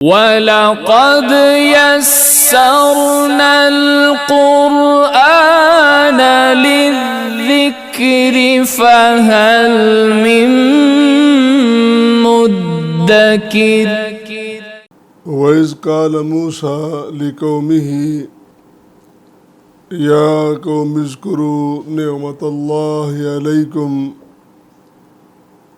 وَلَقَدْ يَسَّرْنَا الْقُرْآنَ لِلذِّكْرِ فَهَلْ مِن مُّدَّكِرٍ وَإِذْ قَالَ مُوسَىٰ لِقَوْمِهِ يَا قَوْمِ اذْكُرُوا نِعْمَتَ اللَّهِ عَلَيْكُمْ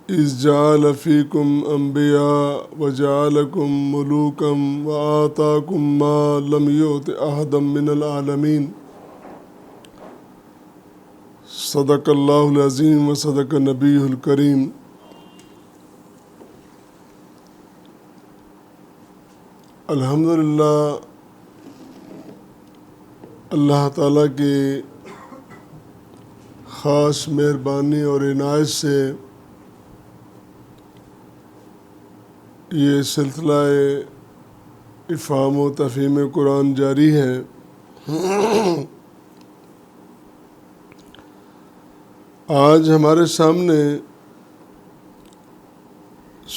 إِذْ جَعَلَ فِيكُمْ أَنْبِيَاءَ وَجَعَلَكُمْ مُلُوكًا وَآتَاكُمْ مَا لَمْ يُؤْتِ أَحَدًا مِنَ الْعَالَمِينَ صدق اللہ العظیم وصدق نبیہ الکریم۔ الحمدللہ اللہ تعالیٰ کی خاص مہربانی اور عنایت سے یہ سلسلہ افہام و تفہیم قرآن جاری ہے۔ آج ہمارے سامنے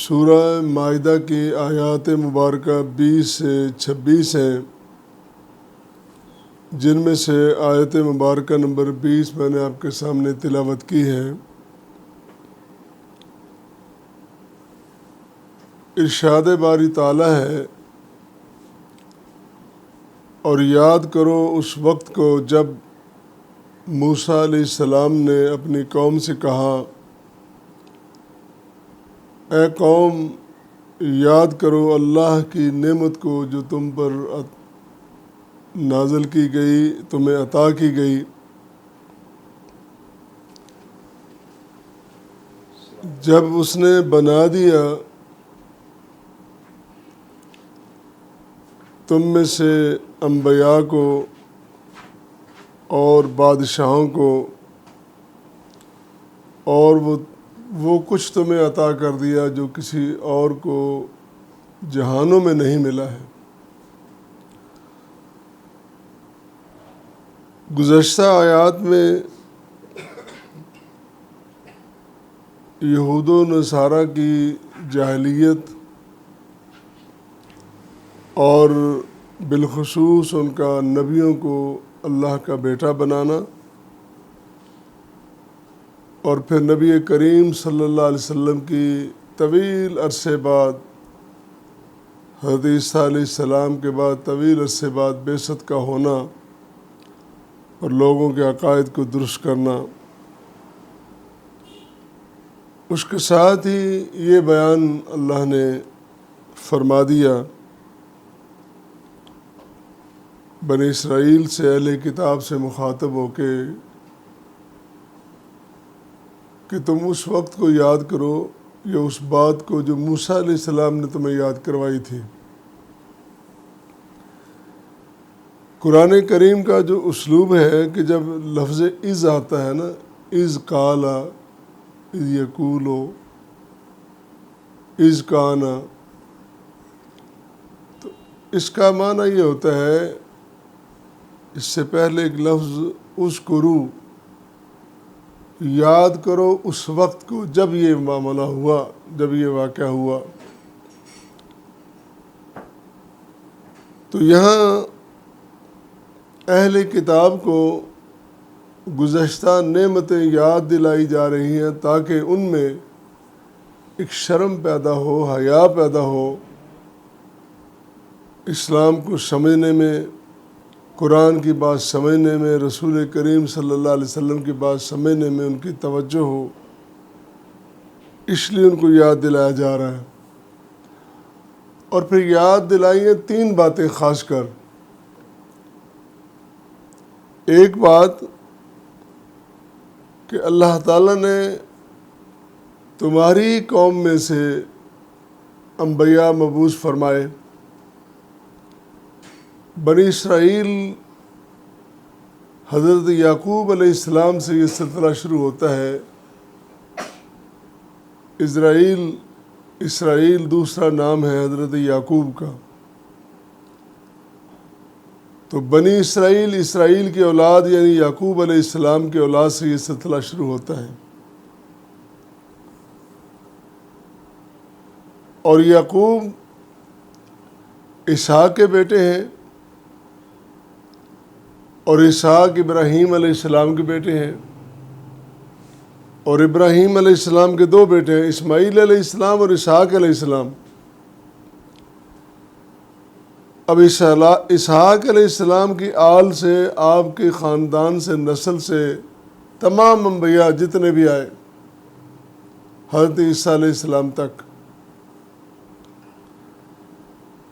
سورہ مائدہ کی آیات مبارکہ 20 سے 26 ہیں، جن میں سے آیت مبارکہ نمبر 20 میں نے آپ کے سامنے تلاوت کی ہے۔ ارشاد باری تعالیٰ ہے، اور یاد کرو اس وقت کو جب موسیٰ علیہ السلام نے اپنی قوم سے کہا، اے قوم یاد کرو اللہ کی نعمت کو جو تم پر نازل کی گئی، تمہیں عطا کی گئی۔ جب اس نے بنا دیا تم میں سے انبیاء کو اور بادشاہوں کو، اور وہ کچھ تمہیں عطا کر دیا جو کسی اور کو جہانوں میں نہیں ملا ہے۔ گزشتہ آیات میں یہود و نصارہ کی جاہلیت اور بالخصوص ان کا نبیوں کو اللہ کا بیٹا بنانا، اور پھر نبی کریم صلی اللہ علیہ وسلم کی طویل عرصے بعد، حضرت عیسیٰ علیہ السلام کے بعد طویل عرصے بعد بعثت کا ہونا اور لوگوں کے عقائد کو درست کرنا۔ اس کے ساتھ ہی یہ بیان اللہ نے فرما دیا بنی اسرائیل سے، اہل کتاب سے مخاطب ہو کے، کہ تم اس وقت کو یاد کرو یا اس بات کو جو موسیٰ علیہ السلام نے تمہیں یاد کروائی تھی۔ قرآن کریم کا جو اسلوب ہے کہ جب لفظ اذ آتا ہے نا، اذ قالا، اذ یقولو، اذ کانا، تو اس کا معنی یہ ہوتا ہے، اس سے پہلے ایک لفظ اذکرو، یاد کرو اس وقت کو جب یہ معاملہ ہوا، جب یہ واقعہ ہوا۔ تو یہاں اہل کتاب کو گزشتہ نعمتیں یاد دلائی جا رہی ہیں تاکہ ان میں ایک شرم پیدا ہو، حیا پیدا ہو، اسلام کو سمجھنے میں، قرآن کی بات سمجھنے میں، رسول کریم صلی اللہ علیہ وسلم کی بات سمجھنے میں ان کی توجہ ہو، اس لیے ان کو یاد دلایا جا رہا ہے۔ اور پھر یاد دلائی ہیں 3 باتیں خاص کر۔ ایک بات کہ اللہ تعالیٰ نے تمہاری قوم میں سے انبیاء مبعوث فرمائے۔ بنی اسرائیل، حضرت یعقوب علیہ السلام سے یہ سلسلہ شروع ہوتا ہے۔ اسرائیل دوسرا نام ہے حضرت یعقوب کا۔ تو بنی اسرائیل کی اولاد یعنی یعقوب علیہ السلام کی اولاد سے یہ سلسلہ شروع ہوتا ہے۔ اور یعقوب اسحاق کے بیٹے ہیں، اور اسحاق ابراہیم علیہ السلام کے بیٹے ہیں، اور ابراہیم علیہ السلام کے 2 بیٹے ہیں، اسماعیل علیہ السلام اور اسحاق علیہ السلام۔ اب اسحاق علیہ السلام کی آل سے، آپ کے خاندان سے، نسل سے تمام انبیاء جتنے بھی آئے حضرت عیسیٰ علیہ السلام تک،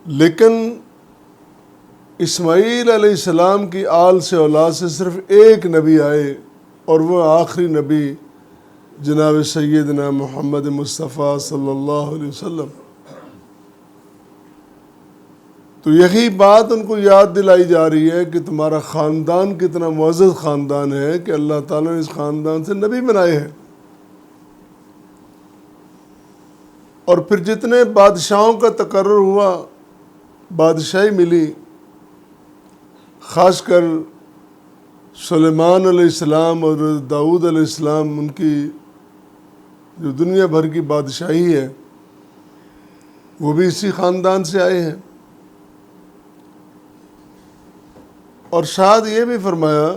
لیکن اسماعیل علیہ السلام کی آل سے، اولاد سے صرف ایک نبی آئے، اور وہ آخری نبی جناب سیدنا محمد مصطفیٰ صلی اللہ علیہ وسلم۔ تو یہی بات ان کو یاد دلائی جا رہی ہے کہ تمہارا خاندان کتنا معزز خاندان ہے کہ اللہ تعالیٰ نے اس خاندان سے نبی بنائے ہیں۔ اور پھر جتنے بادشاہوں کا تقرر ہوا، بادشاہی ملی، خاص کر سلیمان علیہ السلام اور داؤد علیہ السلام، ان کی جو دنیا بھر کی بادشاہی ہے وہ بھی اسی خاندان سے آئے ہیں۔ اور ساتھ یہ بھی فرمایا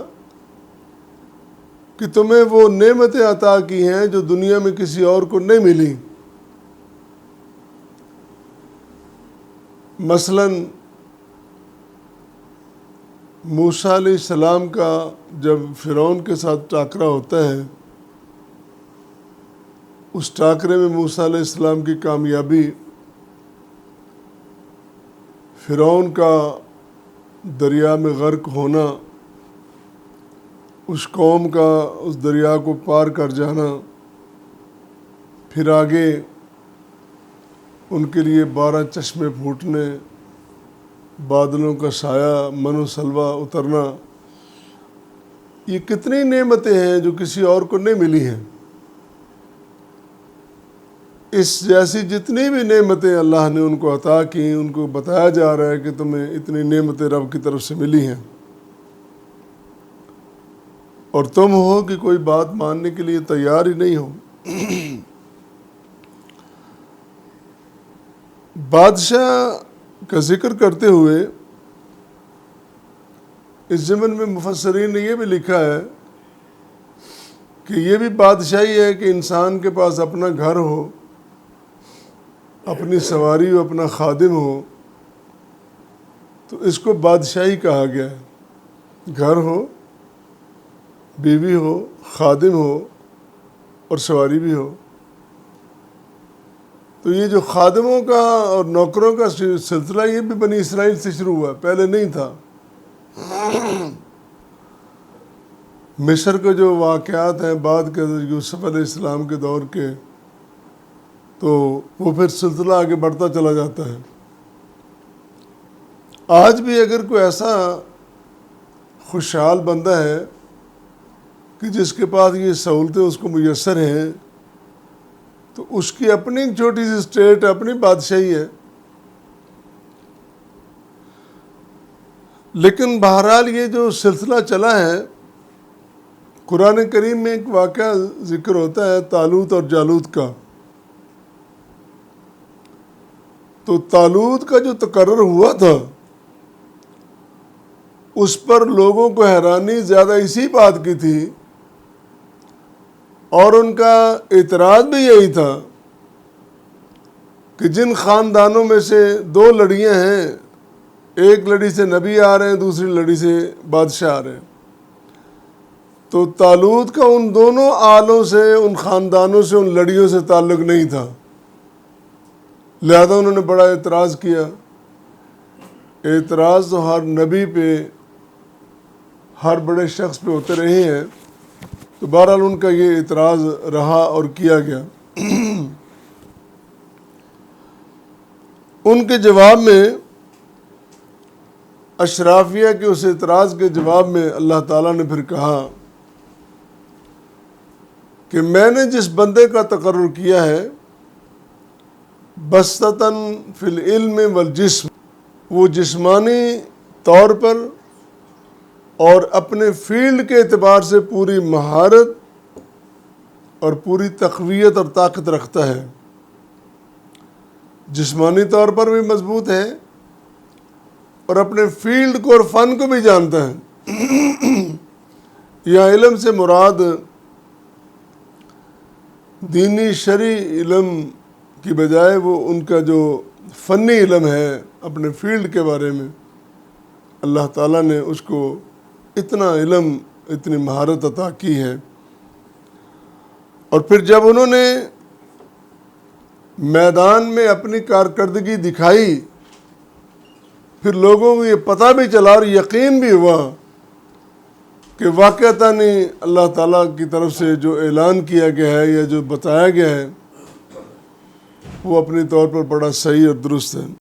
کہ تمہیں وہ نعمتیں عطا کی ہیں جو دنیا میں کسی اور کو نہیں ملی۔ مثلاً موسیٰ علیہ السلام کا جب فرعون کے ساتھ ٹاکرا ہوتا ہے، اس ٹاکرے میں موسیٰ علیہ السلام کی کامیابی، فرعون کا دریا میں غرق ہونا، اس قوم کا اس دریا کو پار کر جانا، پھر آگے ان کے لیے 12 چشمے پھوٹنے، بادلوں کا سایہ، من و سلوہ اترنا، یہ کتنی نعمتیں ہیں جو کسی اور کو نہیں ملی ہیں۔ اس جیسی جتنی بھی نعمتیں اللہ نے ان کو عطا کی، ان کو بتایا جا رہا ہے کہ تمہیں اتنی نعمتیں رب کی طرف سے ملی ہیں، اور تم ہو کہ کوئی بات ماننے کے لیے تیار ہی نہیں ہو۔ بادشاہ کا ذکر کرتے ہوئے اس ضمن میں مفسرین نے یہ بھی لکھا ہے کہ یہ بھی بادشاہی ہے کہ انسان کے پاس اپنا گھر ہو، اپنی سواری ہو، اپنا خادم ہو، تو اس کو بادشاہی کہا گیا ہے۔ گھر ہو، بیوی ہو، خادم ہو اور سواری بھی ہو۔ تو یہ جو خادموں کا اور نوکروں کا سلسلہ یہ بھی بنی اسرائیل سے شروع ہوا، پہلے نہیں تھا۔ مصر کے جو واقعات ہیں بعد کے یوسف علیہ السلام کے دور کے، تو وہ پھر سلسلہ آگے بڑھتا چلا جاتا ہے۔ آج بھی اگر کوئی ایسا خوشحال بندہ ہے کہ جس کے پاس یہ سہولتیں اس کو میسر ہیں، تو اس کی اپنی چھوٹی سی اسٹیٹ، اپنی بادشاہی ہے۔ لیکن بہرحال یہ جو سلسلہ چلا ہے، قرآن کریم میں ایک واقعہ ذکر ہوتا ہے طالوت اور جالوت کا۔ تو طالوت کا جو تقرر ہوا تھا، اس پر لوگوں کو حیرانی زیادہ اسی بات کی تھی، اور ان کا اعتراض بھی یہی تھا کہ جن خاندانوں میں سے 2 لڑیاں ہیں، ایک لڑی سے نبی آ رہے ہیں، دوسری لڑی سے بادشاہ آ رہے ہیں، تو طالوت کا ان دونوں آلوں سے، ان خاندانوں سے، ان لڑیوں سے تعلق نہیں تھا، لہذا انہوں نے بڑا اعتراض کیا۔ اعتراض تو ہر نبی پہ، ہر بڑے شخص پہ ہوتے رہے ہیں، تو بہرحال ان کا یہ اعتراض رہا اور کیا گیا۔ ان کے جواب میں، اشرافیہ کے اس اعتراض کے جواب میں اللہ تعالیٰ نے پھر کہا کہ میں نے جس بندے کا تقرر کیا ہے، بسطتاً فی العلم والجسم، وہ جسمانی طور پر اور اپنے فیلڈ کے اعتبار سے پوری مہارت اور پوری تقویت اور طاقت رکھتا ہے۔ جسمانی طور پر بھی مضبوط ہے، اور اپنے فیلڈ کو اور فن کو بھی جانتا ہے۔ یہاں علم سے مراد دینی شرعی علم کی بجائے وہ ان کا جو فنی علم ہے اپنے فیلڈ کے بارے میں، اللہ تعالیٰ نے اس کو اتنا علم، اتنی مہارت عطا کی ہے۔ اور پھر جب انہوں نے میدان میں اپنی کارکردگی دکھائی، پھر لوگوں کو یہ پتہ بھی چلا اور یقین بھی ہوا کہ واقعتاً اللہ تعالیٰ کی طرف سے جو اعلان کیا گیا ہے یا جو بتایا گیا ہے وہ اپنی طور پر بڑا صحیح اور درست ہے۔